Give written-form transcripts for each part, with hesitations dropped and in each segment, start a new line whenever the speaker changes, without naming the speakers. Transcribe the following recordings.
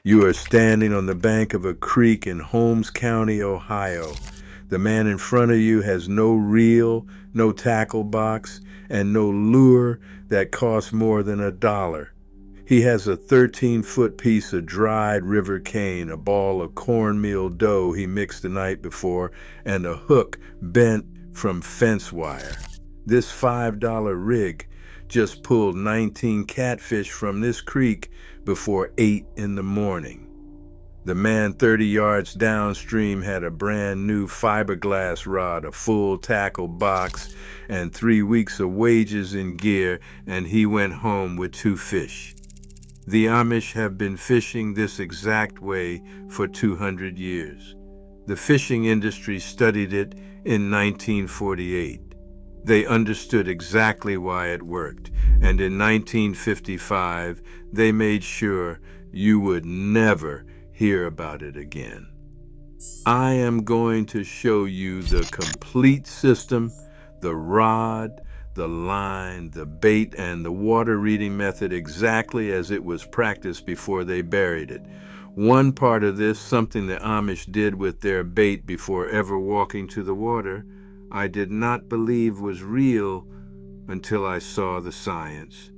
You are standing on the bank of a creek in Holmes County, Ohio. The man in front of you has no reel, no tackle box, and no lure that costs more than $1. He has a 13-foot piece of dried river cane, a ball of cornmeal dough he mixed the night before, and a hook bent from fence wire. This $5 rig just pulled 19 catfish from this creek before 8 in the morning. The man 30 yards downstream had a brand new fiberglass rod, a full tackle box, and 3 weeks of wages in gear, and he went home with 2 fish. The Amish have been fishing this exact way for 200 years. The fishing industry studied it in 1948. They understood exactly why it worked, and in 1955, they made sure you would never hear about it again. I am going to show you the complete system, the rod, the line, the bait, and the water reading method exactly as it was practiced before they buried it. One part of this, something the Amish did with their bait before ever walking to the water, I did not believe was real until I saw the science.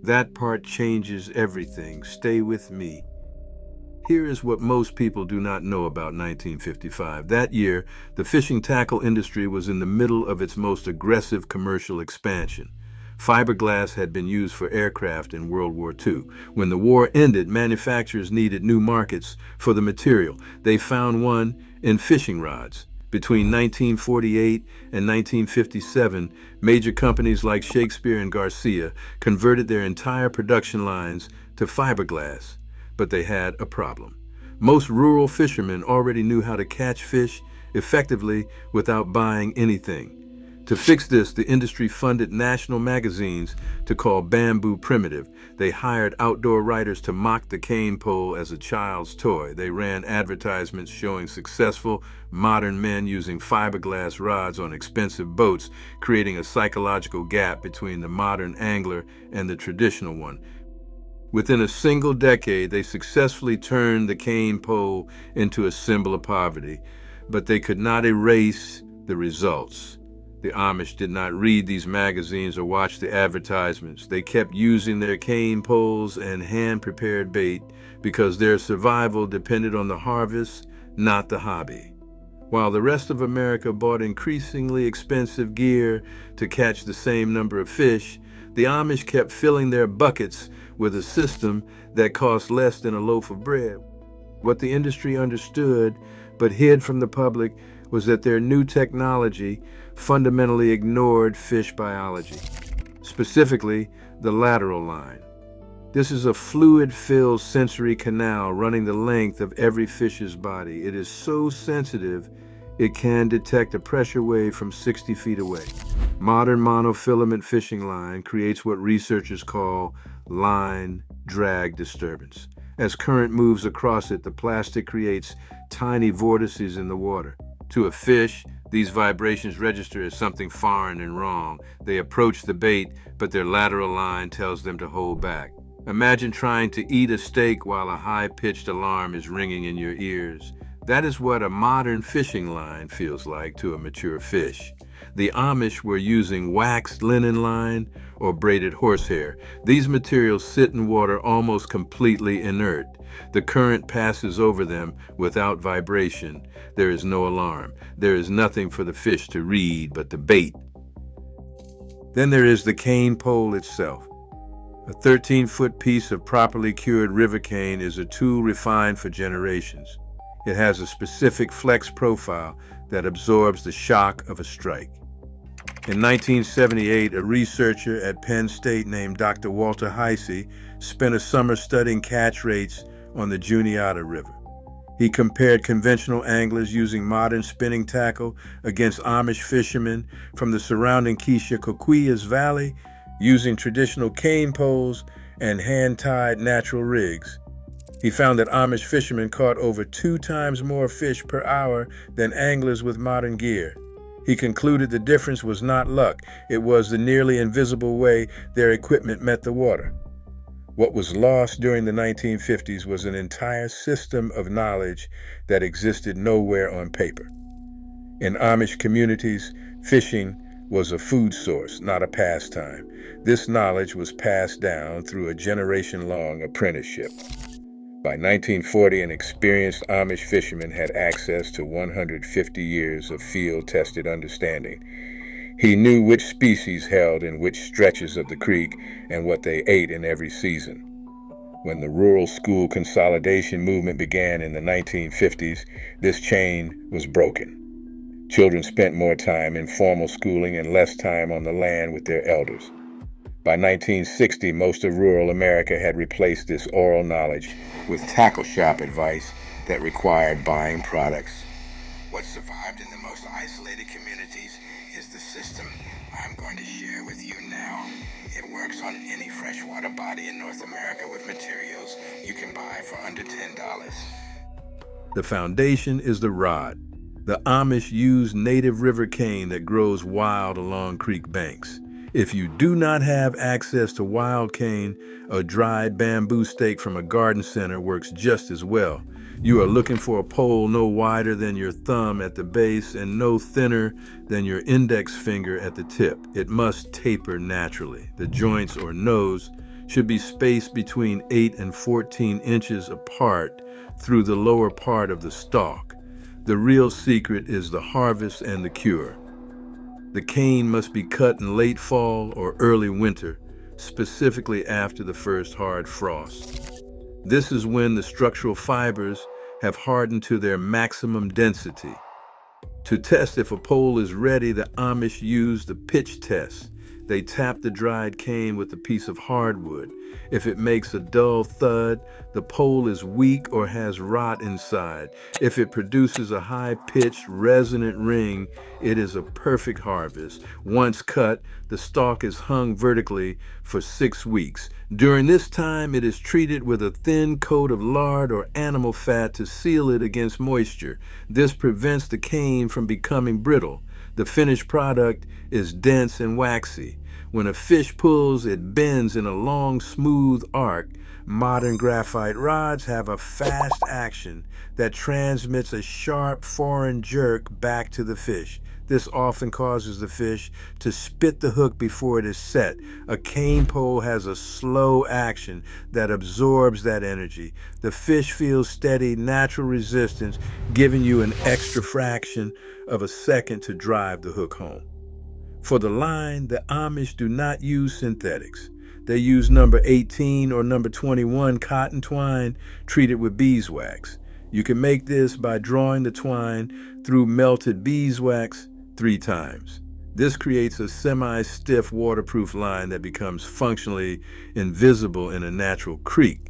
That part changes everything. Stay with me. Here is what most people do not know about 1955. That year, the fishing tackle industry was in the middle of its most aggressive commercial expansion. Fiberglass had been used for aircraft in World War II. When the war ended, manufacturers needed new markets for the material. They found one in fishing rods. Between 1948 and 1957, major companies like Shakespeare and Garcia converted their entire production lines to fiberglass. But they had a problem. Most rural fishermen already knew how to catch fish effectively without buying anything. To fix this, the industry funded national magazines to call bamboo primitive. They hired outdoor writers to mock the cane pole as a child's toy. They ran advertisements showing successful modern men using fiberglass rods on expensive boats, creating a psychological gap between the modern angler and the traditional one. Within a single decade, they successfully turned the cane pole into a symbol of poverty, but they could not erase the results. The Amish did not read these magazines or watch the advertisements. They kept using their cane poles and hand-prepared bait because their survival depended on the harvest, not the hobby. While the rest of America bought increasingly expensive gear to catch the same number of fish, the Amish kept filling their buckets with a system that cost less than a loaf of bread. What the industry understood but hid from the public was that their new technology fundamentally ignored fish biology, specifically the lateral line. This is a fluid-filled sensory canal running the length of every fish's body. It is so sensitive, it can detect a pressure wave from 60 feet away. Modern monofilament fishing line creates what researchers call line drag disturbance. As current moves across it, the plastic creates tiny vortices in the water. To a fish, these vibrations register as something foreign and wrong. They approach the bait, but their lateral line tells them to hold back. Imagine trying to eat a steak while a high-pitched alarm is ringing in your ears. That is what a modern fishing line feels like to a mature fish. The Amish were using waxed linen line or braided horsehair. These materials sit in water almost completely inert. The current passes over them without vibration. There is no alarm. There is nothing for the fish to read but the bait. Then there is the cane pole itself. A 13-foot piece of properly cured river cane is a tool refined for generations. It has a specific flex profile that absorbs the shock of a strike. In 1978, a researcher at Penn State named Dr. Walter Heisey spent a summer studying catch rates on the Juniata River. He compared conventional anglers using modern spinning tackle against Amish fishermen from the surrounding Keisha-Coquillas Valley using traditional cane poles and hand-tied natural rigs. He found that Amish fishermen caught over 2 times more fish per hour than anglers with modern gear. He concluded the difference was not luck, it was the nearly invisible way their equipment met the water. What was lost during the 1950s was an entire system of knowledge that existed nowhere on paper. In Amish communities, fishing was a food source, not a pastime. This knowledge was passed down through a generation-long apprenticeship. By 1940, an experienced Amish fisherman had access to 150 years of field-tested understanding. He knew which species held in which stretches of the creek and what they ate in every season. When the rural school consolidation movement began in the 1950s, this chain was broken. Children spent more time in formal schooling and less time on the land with their elders. By 1960, most of rural America had replaced this oral knowledge with tackle shop advice that required buying products. What survived in the most isolated communities is the system I'm going to share with you now. It works on any freshwater body in North America with materials you can buy for under $10. The foundation is the rod. The Amish use native river cane that grows wild along creek banks. If you do not have access to wild cane, a dried bamboo stake from a garden center works just as well. You are looking for a pole no wider than your thumb at the base and no thinner than your index finger at the tip. It must taper naturally. The joints or nose should be spaced between 8 and 14 inches apart through the lower part of the stalk. The real secret is the harvest and the cure. The cane must be cut in late fall or early winter, specifically after the first hard frost. This is when the structural fibers have hardened to their maximum density. To test if a pole is ready, the Amish use the pitch test. They tap the dried cane with a piece of hardwood. If it makes a dull thud, the pole is weak or has rot inside. If it produces a high-pitched, resonant ring, it is a perfect harvest. Once cut, the stalk is hung vertically for 6 weeks. During this time, it is treated with a thin coat of lard or animal fat to seal it against moisture. This prevents the cane from becoming brittle. The finished product is dense and waxy. When a fish pulls, it bends in a long, smooth arc. Modern graphite rods have a fast action that transmits a sharp foreign jerk back to the fish. This often causes the fish to spit the hook before it is set. A cane pole has a slow action that absorbs that energy. The fish feels steady, natural resistance, giving you an extra fraction of a second to drive the hook home. For the line, the Amish do not use synthetics. They use number 18 or number 21 cotton twine treated with beeswax. You can make this by drawing the twine through melted beeswax 3 times. This creates a semi-stiff waterproof line that becomes functionally invisible in a natural creek.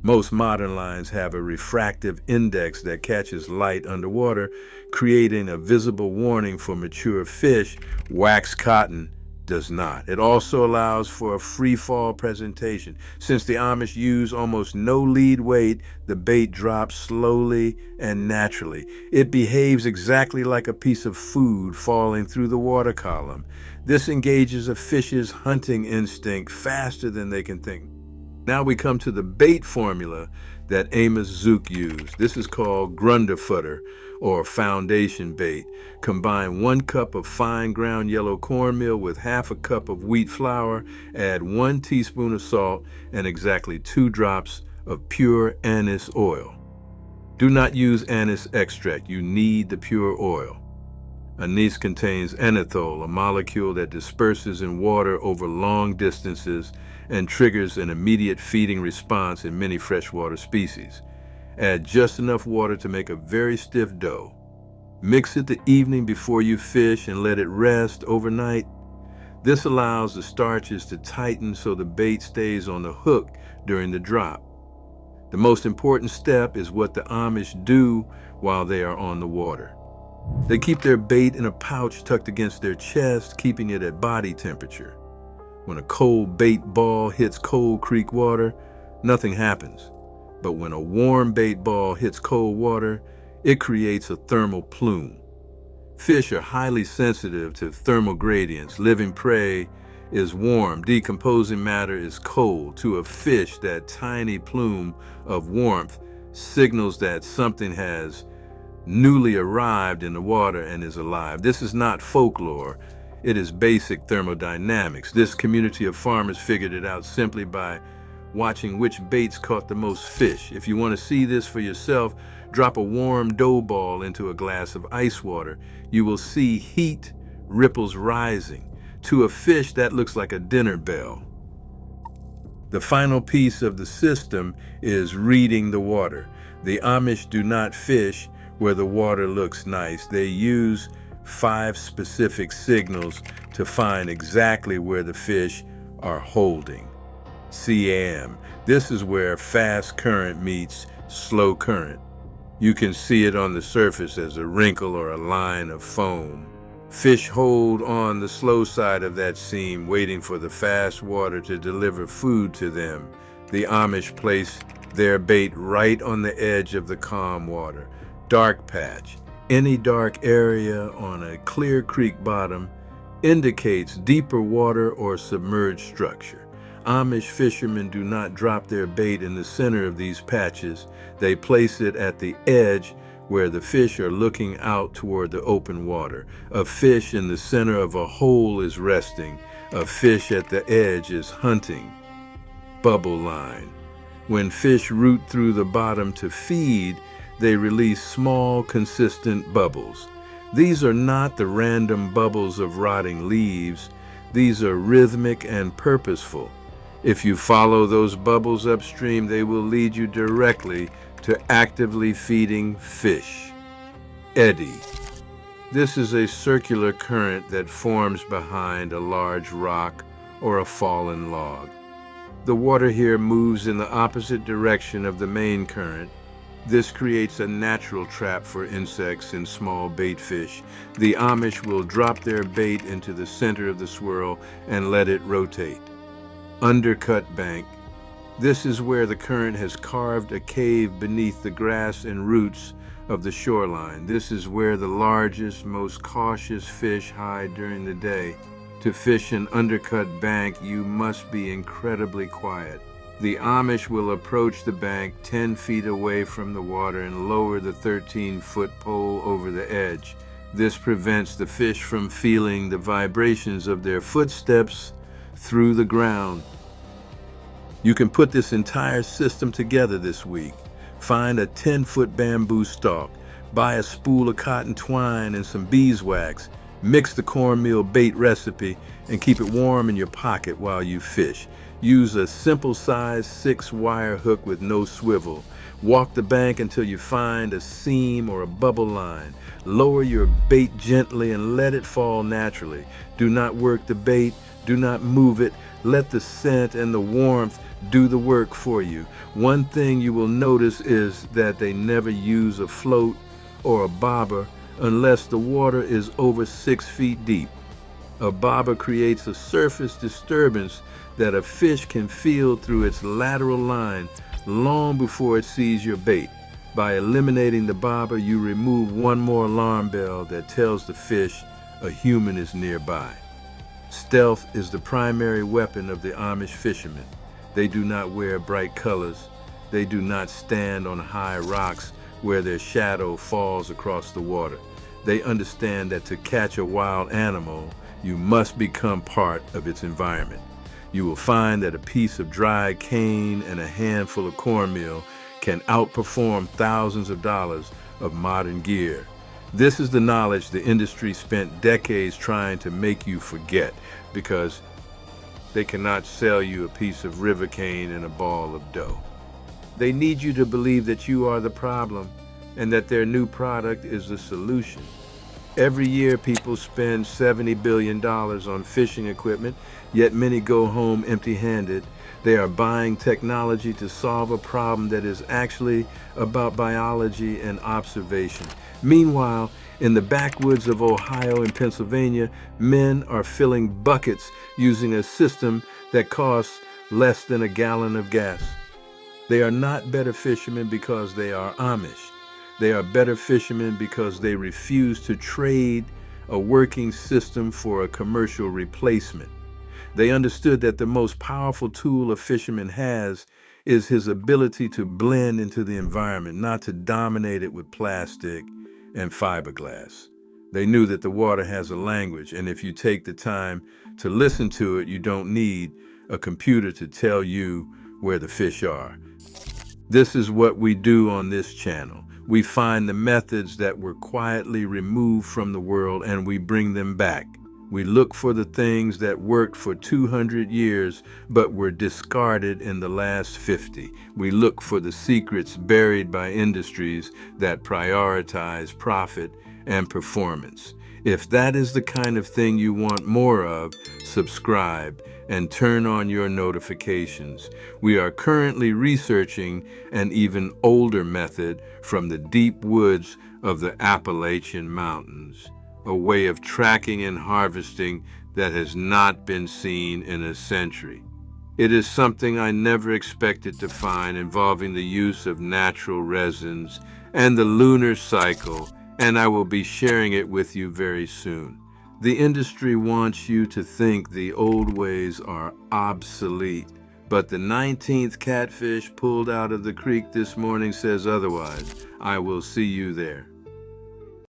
Most modern lines have a refractive index that catches light underwater, creating a visible warning for mature fish. Wax cotton does not. It also allows for a free-fall presentation. Since the Amish use almost no lead weight, the bait drops slowly and naturally. It behaves exactly like a piece of food falling through the water column. This engages a fish's hunting instinct faster than they can think. Now we come to the bait formula that Amos Zook used. This is called Grunderfutter, or foundation bait. Combine 1 cup of fine ground yellow cornmeal with half a cup of wheat flour, add 1 teaspoon of salt, and exactly 2 drops of pure anise oil. Do not use anise extract. You need the pure oil. Anise contains anethole, a molecule that disperses in water over long distances and triggers an immediate feeding response in many freshwater species. Add just enough water to make a very stiff dough. Mix it the evening before you fish and let it rest overnight. This allows the starches to tighten so the bait stays on the hook during the drop. The most important step is what the Amish do while they are on the water. They keep their bait in a pouch tucked against their chest, keeping it at body temperature. When a cold bait ball hits cold creek water, nothing happens. But when a warm bait ball hits cold water, it creates a thermal plume. Fish are highly sensitive to thermal gradients. Living prey is warm, decomposing matter is cold. To a fish, that tiny plume of warmth signals that something has newly arrived in the water and is alive. This is not folklore. It is basic thermodynamics. This community of farmers figured it out simply by watching which baits caught the most fish. If you want to see this for yourself, drop a warm dough ball into a glass of ice water. You will see heat ripples rising. To a fish, that looks like a dinner bell. The final piece of the system is reading the water. The Amish do not fish where the water looks nice. They use 5 specific signals to find exactly where the fish are holding. CAM. This is where fast current meets slow current. You can see it on the surface as a wrinkle or a line of foam. Fish hold on the slow side of that seam, waiting for the fast water to deliver food to them. The Amish place their bait right on the edge of the calm water. Dark patch. Any dark area on a clear creek bottom indicates deeper water or submerged structure. Amish fishermen do not drop their bait in the center of these patches. They place it at the edge where the fish are looking out toward the open water. A fish in the center of a hole is resting. A fish at the edge is hunting. Bubble line. When fish root through the bottom to feed, they release small, consistent bubbles. These are not the random bubbles of rotting leaves. These are rhythmic and purposeful. If you follow those bubbles upstream, they will lead you directly to actively feeding fish. Eddy. This is a circular current that forms behind a large rock or a fallen log. The water here moves in the opposite direction of the main current. This creates a natural trap for insects and small bait fish. The Amish will drop their bait into the center of the swirl and let it rotate. Undercut bank. This is where the current has carved a cave beneath the grass and roots of the shoreline. This is where the largest, most cautious fish hide during the day. To fish an undercut bank, you must be incredibly quiet. The Amish will approach the bank 10 feet away from the water and lower the 13-foot pole over the edge. This prevents the fish from feeling the vibrations of their footsteps through the ground. You can put this entire system together this week. Find a 10-foot bamboo stalk, buy a spool of cotton twine and some beeswax, mix the cornmeal bait recipe, and keep it warm in your pocket while you fish. Use a simple size 6-wire hook with no swivel. Walk the bank until you find a seam or a bubble line. Lower your bait gently and let it fall naturally. Do not work the bait. Do not move it. Let the scent and the warmth do the work for you. One thing you will notice is that they never use a float or a bobber unless the water is over 6 feet deep. A bobber creates a surface disturbance that a fish can feel through its lateral line long before it sees your bait. By eliminating the bobber, you remove one more alarm bell that tells the fish a human is nearby. Stealth is the primary weapon of the Amish fishermen. They do not wear bright colors. They do not stand on high rocks where their shadow falls across the water. They understand that to catch a wild animal, you must become part of its environment. You will find that a piece of dried cane and a handful of cornmeal can outperform thousands of dollars of modern gear. This is the knowledge the industry spent decades trying to make you forget, because they cannot sell you a piece of river cane and a ball of dough. They need you to believe that you are the problem and that their new product is the solution. Every year, people spend $70 billion on fishing equipment, yet many go home empty-handed. They are buying technology to solve a problem that is actually about biology and observation. Meanwhile, in the backwoods of Ohio and Pennsylvania, men are filling buckets using a system that costs less than a gallon of gas. They are not better fishermen because they are Amish. They are better fishermen because they refuse to trade a working system for a commercial replacement. They understood that the most powerful tool a fisherman has is his ability to blend into the environment, not to dominate it with plastic and fiberglass. They knew that the water has a language, and if you take the time to listen to it, you don't need a computer to tell you where the fish are. This is what we do on this channel. We find the methods that were quietly removed from the world and we bring them back. We look for the things that worked for 200 years but were discarded in the last 50. We look for the secrets buried by industries that prioritize profit and performance. If that is the kind of thing you want more of, subscribe and turn on your notifications. We are currently researching an even older method from the deep woods of the Appalachian Mountains, a way of tracking and harvesting that has not been seen in a century. It is something I never expected to find, involving the use of natural resins and the lunar cycle, and I will be sharing it with you very soon. The industry wants you to think the old ways are obsolete, but the 19th catfish pulled out of the creek this morning says otherwise. I will see you there.